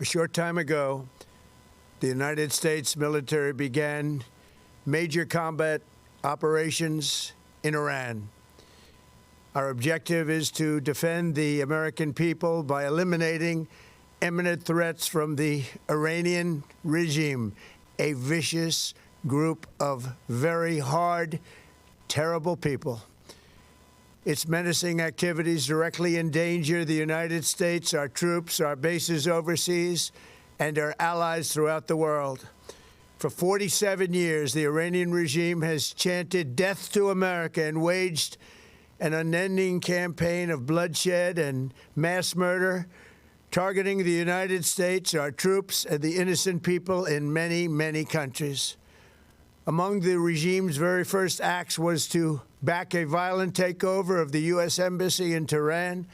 A short time ago, the United States military began major combat operations in Iran. Our objective is to defend the American people by eliminating imminent threats from the Iranian regime, a vicious group of very hard, terrible people. Its menacing activities directly endanger the United States, our troops, our bases overseas, and our allies throughout the world. For 47 years, the Iranian regime has chanted death to America and waged an unending campaign of bloodshed and mass murder, targeting the United States, our troops, and the innocent people in many, many countries. Among the regime's very first acts was to back a violent takeover of the U.S. Embassy in Tehran,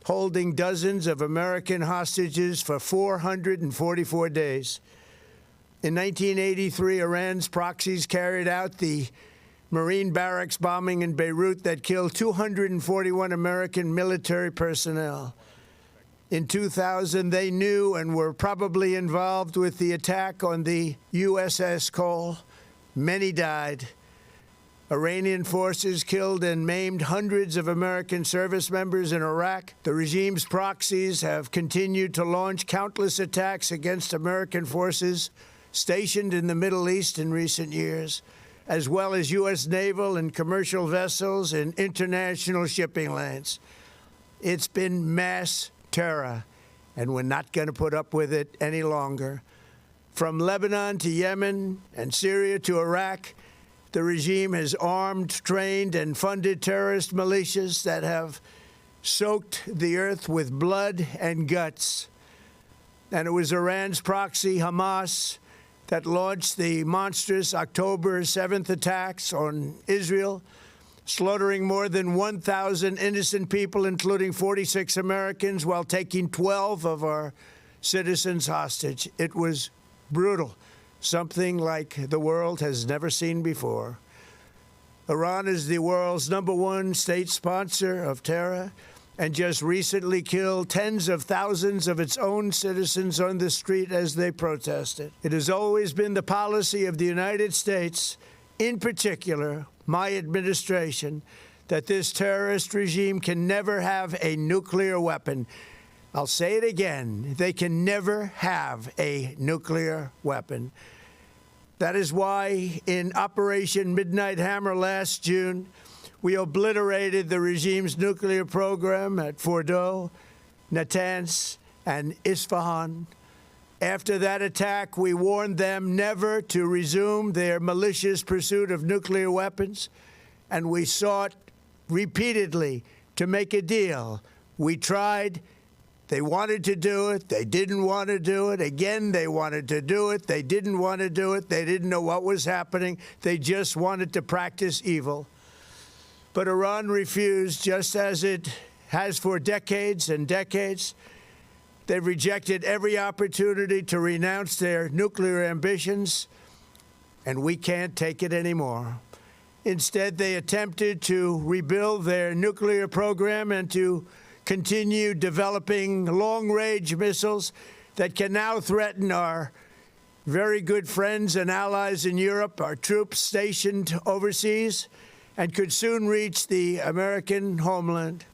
holding dozens of American hostages for 444 days. In 1983, Iran's proxies carried out the Marine barracks bombing in Beirut that killed 241 American military personnel. In 2000, they knew and were probably involved with the attack on the USS Cole. Many died. Iranian forces killed and maimed hundreds of American service members in Iraq. The regime's proxies have continued to launch countless attacks against American forces stationed in the Middle East in recent years, as well as U.S. naval and commercial vessels in international shipping lanes. It's been mass terror, and we're not going to put up with it any longer. From Lebanon to Yemen and Syria to Iraq, the regime has armed, trained, and funded terrorist militias that have soaked the earth with blood and guts. And it was Iran's proxy, Hamas, that launched the monstrous October 7th attacks on Israel, slaughtering more than 1,000 innocent people, including 46 Americans, while taking 12 of our citizens hostage. It was brutal, something like the world has never seen before. Iran is the world's #1 state sponsor of terror and just recently killed tens of thousands of its own citizens on the street as they protested. It has always been the policy of the United States, in particular, my administration, that this terrorist regime can never have a nuclear weapon. I'll say it again, they can never have a nuclear weapon. That is why in Operation Midnight Hammer last June, we obliterated the regime's nuclear program at Fordow, Natanz, and Isfahan. After that attack, we warned them never to resume their malicious pursuit of nuclear weapons, and we sought repeatedly to make a deal. We tried. They wanted to do it. They didn't want to do it. Again, they wanted to do it. They didn't want to do it. They didn't know what was happening. They just wanted to practice evil. But Iran refused, just as it has for decades and decades. They've rejected every opportunity to renounce their nuclear ambitions, and we can't take it anymore. Instead, they attempted to rebuild their nuclear program and to continue developing long-range missiles that can now threaten our very good friends and allies in Europe, our troops stationed overseas, and could soon reach the American homeland.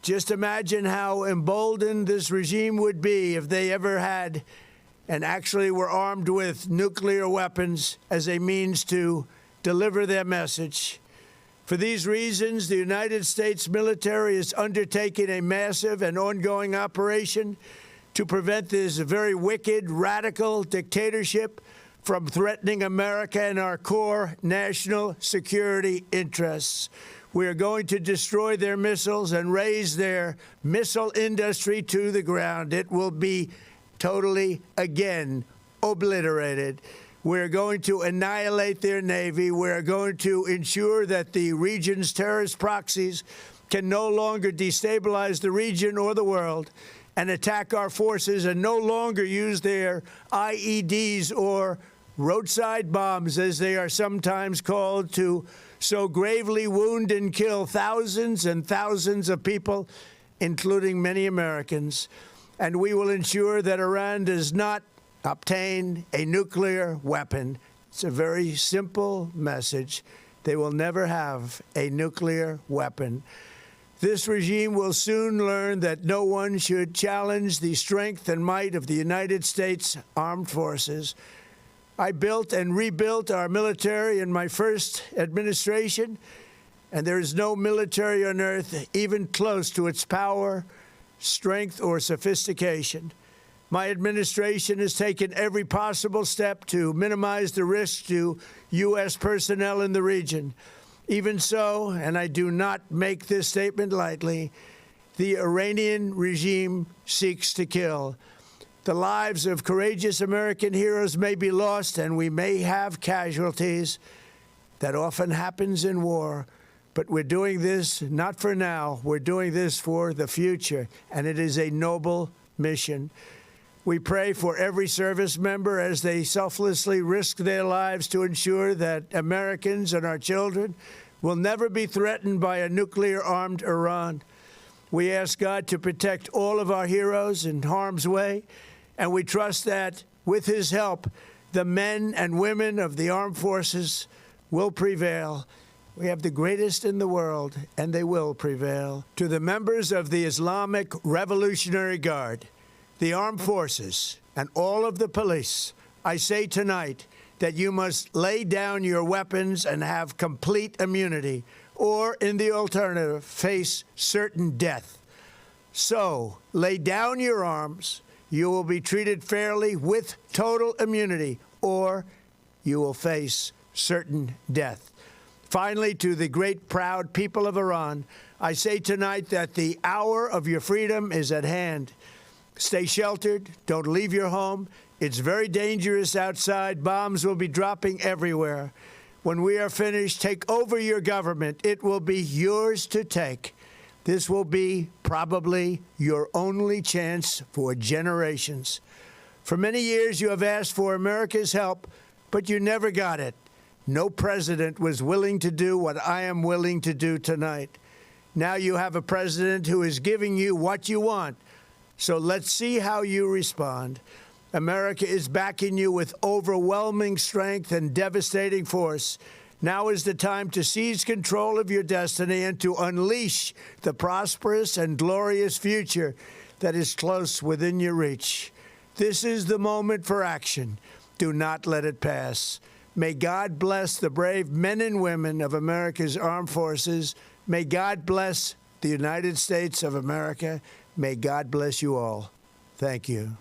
Just imagine how emboldened this regime would be if they ever had and actually were armed with nuclear weapons as a means to deliver their message. For these reasons, the United States military is undertaking a massive and ongoing operation to prevent this very wicked, radical dictatorship from threatening America and our core national security interests. We are going to destroy their missiles and raise their missile industry to the ground. It will be totally, again, obliterated. We're going to annihilate their Navy. We're going to ensure that the region's terrorist proxies can no longer destabilize the region or the world and attack our forces and no longer use their IEDs or roadside bombs, as they are sometimes called, to so gravely wound and kill thousands and thousands of people, including many Americans. and we will ensure that Iran does not obtain a nuclear weapon. It's a very simple message. They will never have a nuclear weapon. This regime will soon learn that no one should challenge the strength and might of the United States Armed Forces. I built and rebuilt our military in my first administration, and there is no military on earth even close to its power, strength, or sophistication. My administration has taken every possible step to minimize the risk to U.S. personnel in the region. Even so, and I do not make this statement lightly, the Iranian regime seeks to kill. The lives of courageous American heroes may be lost, and we may have casualties. That often happens in war. But we're doing this not for now. We're doing this for the future, and it is a noble mission. We pray for every service member as they selflessly risk their lives to ensure that Americans and our children will never be threatened by a nuclear-armed Iran. We ask God to protect all of our heroes in harm's way, and we trust that, with his help, the men and women of the armed forces will prevail. We have the greatest in the world, and they will prevail. To the members of the Islamic Revolutionary Guard, the armed forces, and all of the police, I say tonight that you must lay down your weapons and have complete immunity, or, in the alternative, face certain death. So, lay down your arms. You will be treated fairly with total immunity, or you will face certain death. Finally, to the great, proud people of Iran, I say tonight that the hour of your freedom is at hand. Stay sheltered. Don't leave your home. It's very dangerous outside. Bombs will be dropping everywhere. When we are finished, take over your government. It will be yours to take. This will be probably your only chance for generations. For many years, you have asked for America's help, but you never got it. No president was willing to do what I am willing to do tonight. Now you have a president who is giving you what you want. So let's see how you respond. America is backing you with overwhelming strength and devastating force. Now is the time to seize control of your destiny and to unleash the prosperous and glorious future that is close within your reach. This is the moment for action. Do not let it pass. May God bless the brave men and women of America's armed forces. May God bless the United States of America. May God bless you all. Thank you.